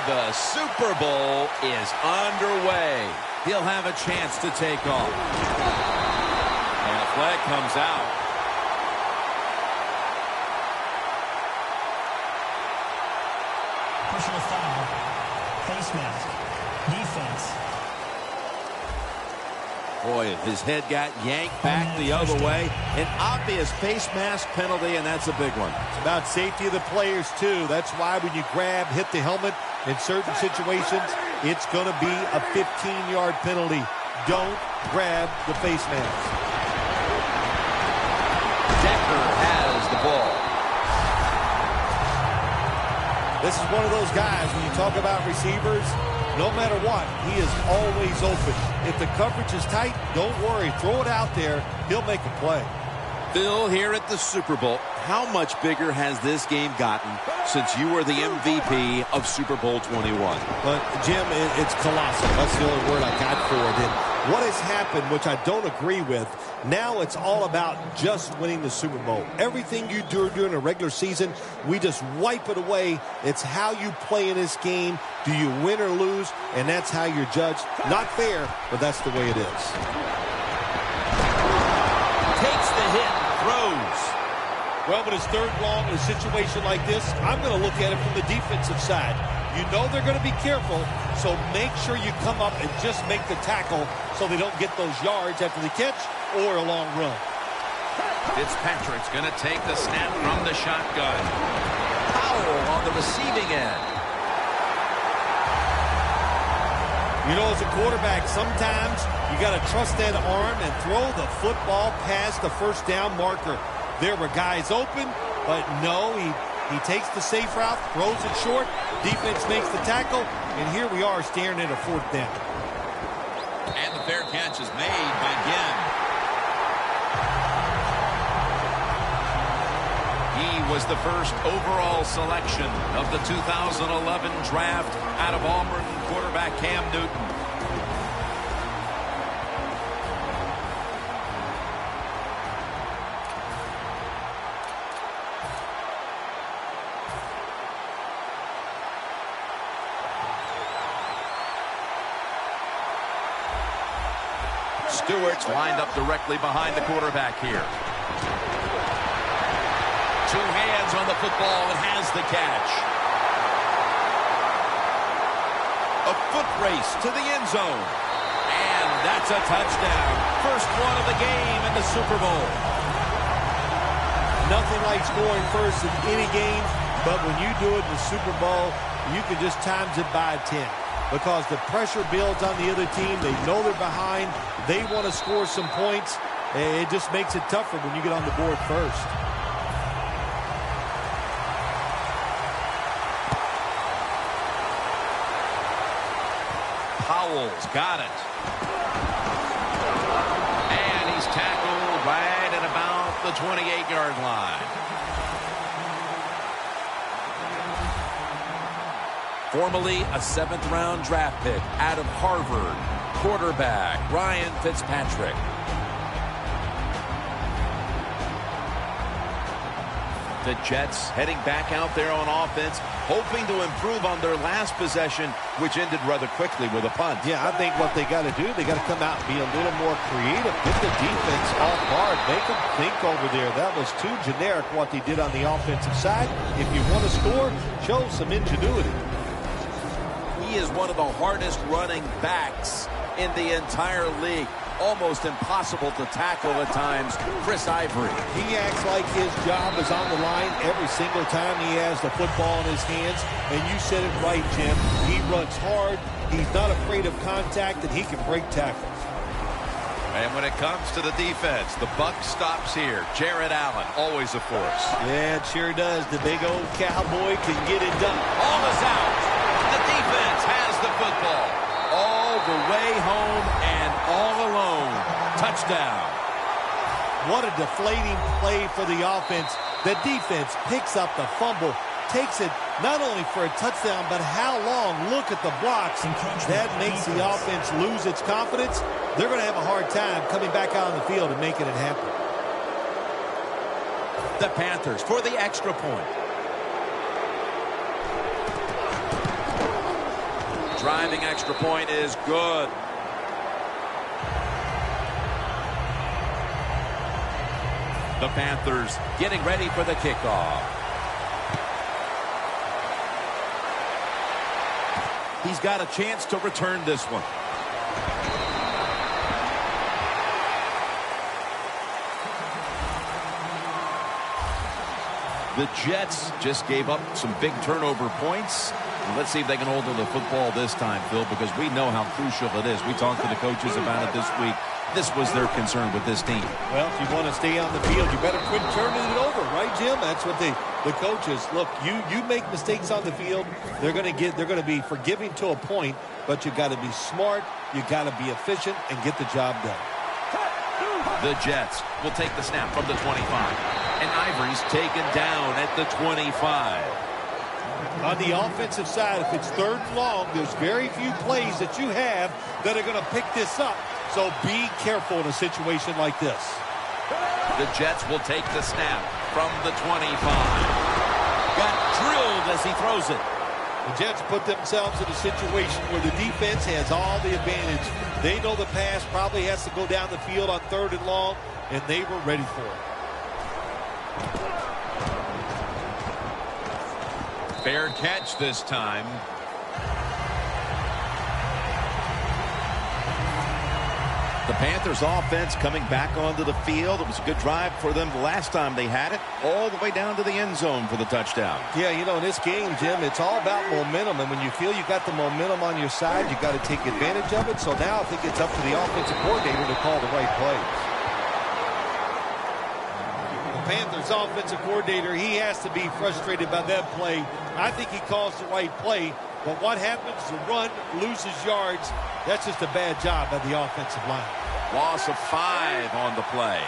the Super Bowl is underway. He'll have a chance to take off. And a flag comes out. Personal foul. Face mask. Defense. Boy, his head got yanked back the other way. An obvious face mask penalty, and that's a big one. It's about safety of the players, too. That's why when you grab, hit the helmet in certain situations, it's going to be a 15-yard penalty. Don't grab the face mask. Decker has the ball. This is one of those guys, when you talk about receivers, no matter what, he is always open. If the coverage is tight, don't worry. Throw it out there. He'll make a play. Phil, here at the Super Bowl, how much bigger has this game gotten since you were the MVP of Super Bowl 21? But, Jim, it's colossal. That's the only word I got for it. And what has happened, which I don't agree with, now it's all about just winning the Super Bowl. Everything you do during a regular season, we just wipe it away. It's how you play in this game. Do you win or lose? And that's how you're judged. Not fair, but that's the way it is. Takes the hit, throws. Well, when it's third long in a situation like this, I'm going to look at it from the defensive side. You know they're going to be careful, so make sure you come up and just make the tackle so they don't get those yards after the catch or a long run. Fitzpatrick's going to take the snap from the shotgun. Powell on the receiving end. You know, as a quarterback, sometimes you got to trust that arm and throw the football past the first down marker. There were guys open, but no, he takes the safe route, throws it short, defense makes the tackle, and here we are staring at a fourth down. And the fair catch is made by Ginn. He was the first overall selection of the 2011 draft out of Auburn, quarterback Cam Newton. Stewart's lined up directly behind the quarterback here. Two hands on the football and has the catch. A foot race to the end zone. And that's a touchdown. First one of the game in the Super Bowl. Nothing like scoring first in any game, but when you do it in the Super Bowl, you can just times it by 10. Because the pressure builds on the other team. They know they're behind. They want to score some points. It just makes it tougher when you get on the board first. Powell's got it. And he's tackled right at about the 28-yard line. Formerly a seventh-round draft pick out of Harvard, quarterback Ryan Fitzpatrick. The Jets heading back out there on offense, hoping to improve on their last possession, which ended rather quickly with a punt. Yeah, I think what they got to do, they got to come out and be a little more creative. Get the defense off guard. Make them think over there. That was too generic what they did on the offensive side. If you want to score, show some ingenuity. He is one of the hardest running backs in the entire league. Almost impossible to tackle at times. Chris Ivory. He acts like his job is on the line every single time he has the football in his hands. And you said it right, Jim. He runs hard. He's not afraid of contact, and he can break tackles. And when it comes to the defense, the buck stops here. Jared Allen, always a force. Yeah, it sure does. The big old cowboy can get it done. All is out. The defense has the football. All the way home and all alone. Touchdown. What a deflating play for the offense. The defense picks up the fumble, takes it not only for a touchdown, but how long? Look at the blocks. That makes the offense lose its confidence. They're going to have a hard time coming back out on the field and making it happen. The Panthers for the extra point. driving extra point is good. The Panthers getting ready for the kickoff. He's got a chance to return this one. The Jets just gave up some big turnover points. Let's see if they can hold on to the football this time, Phil, because we know how crucial it is. We talked to the coaches about it this week. This was their concern with this team. Well, if you want to stay on the field, you better quit turning it over, right, Jim? That's what the coaches look. You make mistakes on the field, they're going to be forgiving to a point, but you got to be smart, you got to be efficient, and get the job done. The Jets will take the snap from the 25, and Ivory's taken down at the 25. On the offensive side, if it's 3rd and long, there's very few plays that you have that are going to pick this up. So be careful in a situation like this. The Jets will take the snap from the 25. Got drilled as he throws it. The Jets put themselves in a situation where the defense has all the advantage. They know the pass probably has to go down the field on 3rd and long, and they were ready for it. Fair catch this time. The Panthers offense coming back onto the field. It was a good drive for them the last time they had it, all the way down to the end zone for the touchdown. Yeah, you know, in this game, Jim, it's all about momentum. And when you feel you got the momentum on your side, you got to take advantage of it. So now I think it's up to the offensive coordinator to call the right plays. The Panthers offensive coordinator, he has to be frustrated by that play. I think he calls the right play. But what happens? The run loses yards. That's just a bad job by the offensive line. Loss of 5 on the play.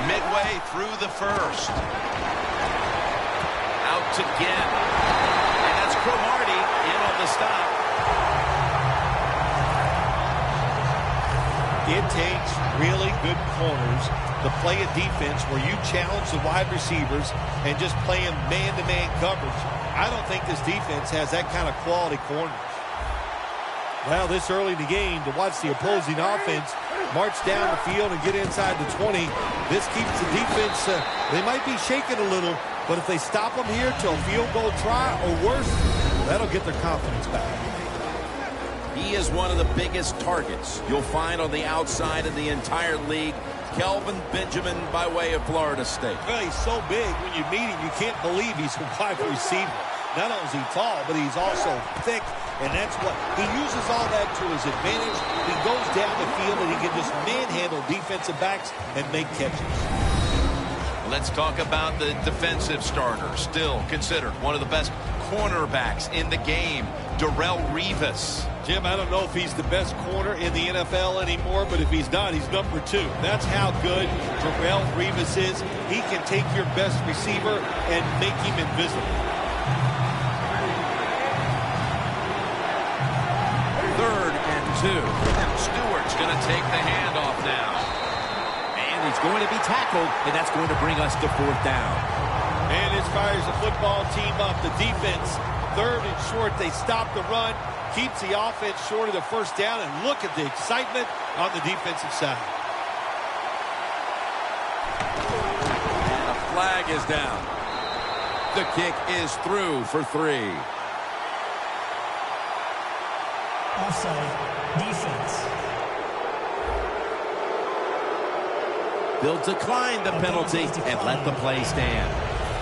Midway through the first. Out to Ginn. And that's Cromartie in on the stop. It takes really good corners to play a defense where you challenge the wide receivers and just play them man-to-man coverage. I don't think this defense has that kind of quality corners. Well, this early in the game, to watch the opposing offense march down the field and get inside the 20, this keeps the defense, they might be shaking a little, but if they stop them here to a field goal try or worse, that'll get their confidence back. He is one of the biggest targets you'll find on the outside in the entire league. Kelvin Benjamin by way of Florida State. Well, he's so big when you meet him, you can't believe he's a wide receiver. Not only is he tall, but he's also thick, and that's what he uses all that to his advantage. He goes down the field and he can just manhandle defensive backs and make catches. Let's talk about the defensive starter, still considered one of the best cornerbacks in the game, Darrelle Revis. Jim, I don't know if he's the best corner in the NFL anymore, but if he's not, he's number 2. That's how good Darrelle Revis is. He can take your best receiver and make him invisible. 3rd and 2. Stewart's going to take the handoff now. And he's going to be tackled, and that's going to bring us to 4th down. And as fires the football team up, the defense, 3rd and short, they stop the run, keeps the offense short of the 1st down, and look at the excitement on the defensive side. And a flag is down. The kick is through for 3. Offside. Defense. They'll decline the penalty and let the play stand.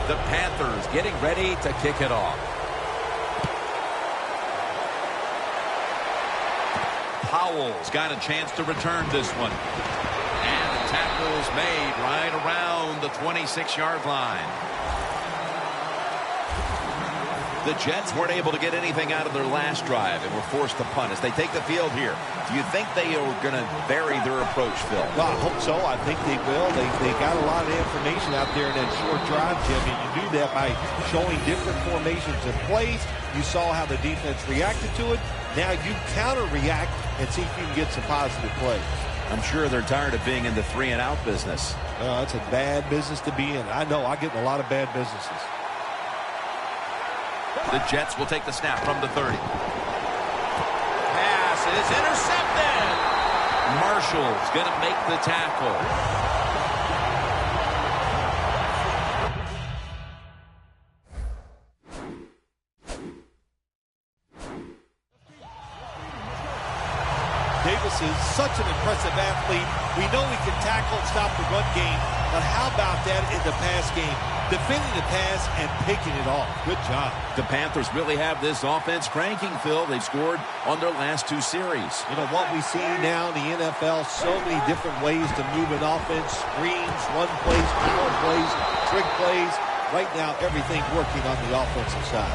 The Panthers getting ready to kick it off. Powell's got a chance to return this one. And the tackle's made right around the 26-yard line. The Jets weren't able to get anything out of their last drive and were forced to punt as they take the field here. Do you think they are going to vary their approach, Phil? Well, I hope so. I think they will. They got a lot of information out there in that short drive, Jim, and you do that by showing different formations and plays. You saw how the defense reacted to it. Now you counter-react and see if you can get some positive plays. I'm sure they're tired of being in the 3-and-out business. That's a bad business to be in. I know. I get in a lot of bad businesses. The Jets will take the snap from the 30. Pass is intercepted. Marshall's going to make the tackle. Davis is such an impressive athlete. We know he can tackle and stop the run game, but how about that in the pass game? Defending the pass and picking it off. Good job. The Panthers really have this offense cranking, Phil. They've scored on their last 2 series. You know, what we see now in the NFL, so many different ways to move an offense. Screens, run plays, power plays, trick plays. Right now, everything working on the offensive side.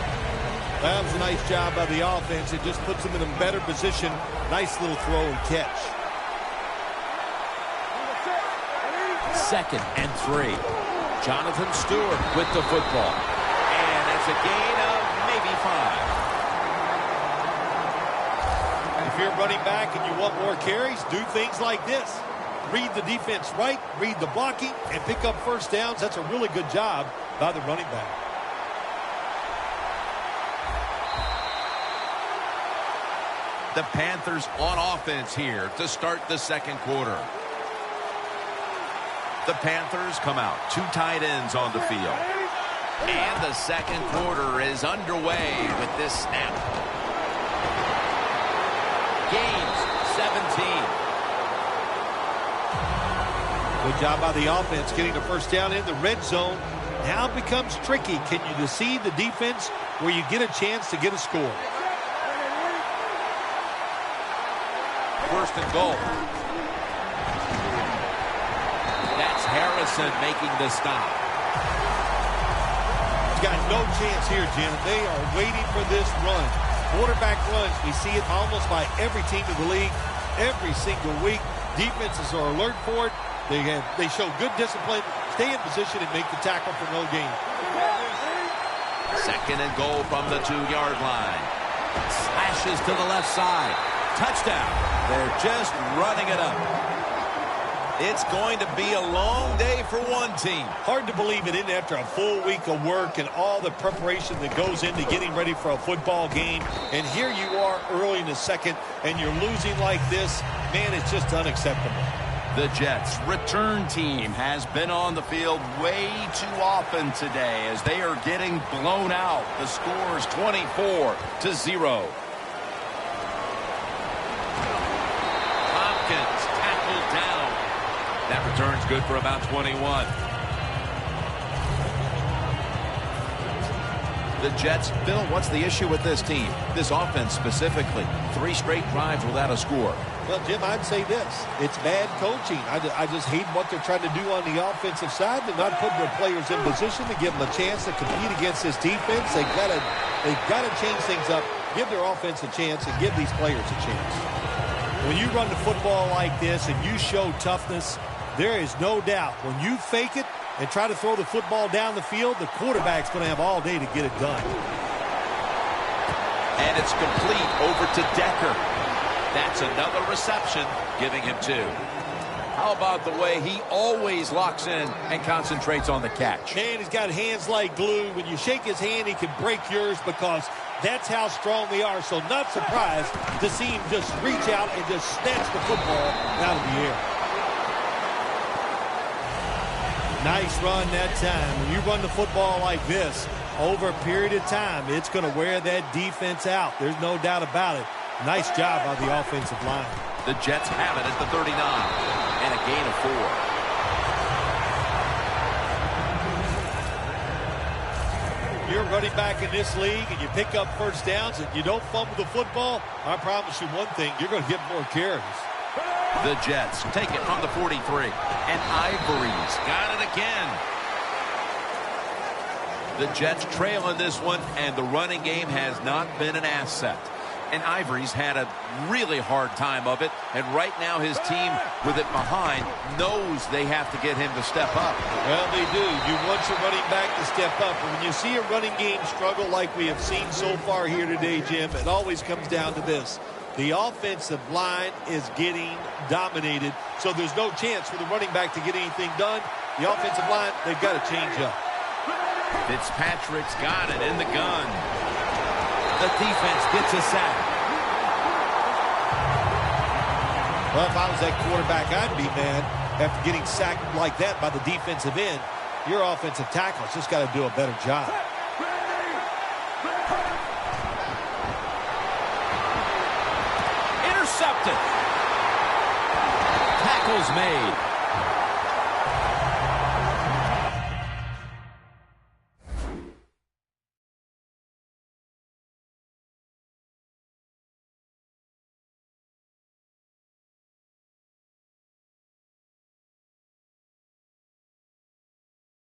That was a nice job by the offense. It just puts them in a better position. Nice little throw and catch. 2nd and 3. Jonathan Stewart with the football. And it's a gain of maybe 5. If you're running back and you want more carries, do things like this. Read the defense right, read the blocking, and pick up first downs. That's a really good job by the running back. The Panthers on offense here to start the 2nd quarter. The Panthers come out. 2 tight ends on the field. And the 2nd quarter is underway with this snap. Gains 17. Good job by the offense getting the first down in the red zone. Now it becomes tricky. Can you deceive the defense where you get a chance to get a score? 1st and goal. That's Harrison making the stop. He's got no chance here, Jim. They are waiting for this run. Quarterback runs. We see it almost by every team in the league every single week. Defenses are alert for it. They show good discipline, stay in position, and make the tackle for no gain. 2nd and goal from the 2-yard line. Slashes to the left side. Touchdown. They're just running it up. It's going to be a long day for one team. Hard to believe it in after a full week of work and all the preparation that goes into getting ready for a football game. And here you are early in the 2nd, and you're losing like this. Man, it's just unacceptable. The Jets' return team has been on the field way too often today as they are getting blown out. The score is 24-0. Hopkins tackled down. That return's good for about 21. The Jets, Bill, what's the issue with this team? This offense specifically. 3 straight drives without a score. Well, Jim, I'd say this. It's bad coaching. I just hate what they're trying to do on the offensive side. They're not putting their players in position to give them a chance to compete against this defense. They've got to change things up, give their offense a chance, and give these players a chance. When you run the football like this and you show toughness, there is no doubt when you fake it and try to throw the football down the field, the quarterback's going to have all day to get it done. And it's complete over to Decker. That's another reception, giving him 2. How about the way he always locks in and concentrates on the catch? And he's got hands like glue. When you shake his hand, he can break yours because that's how strong they are. So not surprised to see him just reach out and just snatch the football out of the air. Nice run that time. When you run the football like this over a period of time, it's going to wear that defense out. There's no doubt about it. Nice job by the offensive line. The Jets have it at the 39 and a gain of 4. You're running back in this league and you pick up first downs and you don't fumble the football, I promise you one thing, you're going to get more carries. The Jets take it from the 43. And Ivory's got it again. The Jets trail in this one, and the running game has not been an asset. And Ivory's had a really hard time of it. And right now his team, with it behind, knows they have to get him to step up. Well, they do. You want your running back to step up. And when you see a running game struggle like we have seen so far here today, Jim, it always comes down to this. The offensive line is getting dominated, so there's no chance for the running back to get anything done. The offensive line, they've got to change up. Fitzpatrick's got it in the gun. The defense gets a sack. Well, if I was that quarterback, I'd be mad after getting sacked like that by the defensive end. Your offensive tackle's just got to do a better job. Intercepted. Tackles made.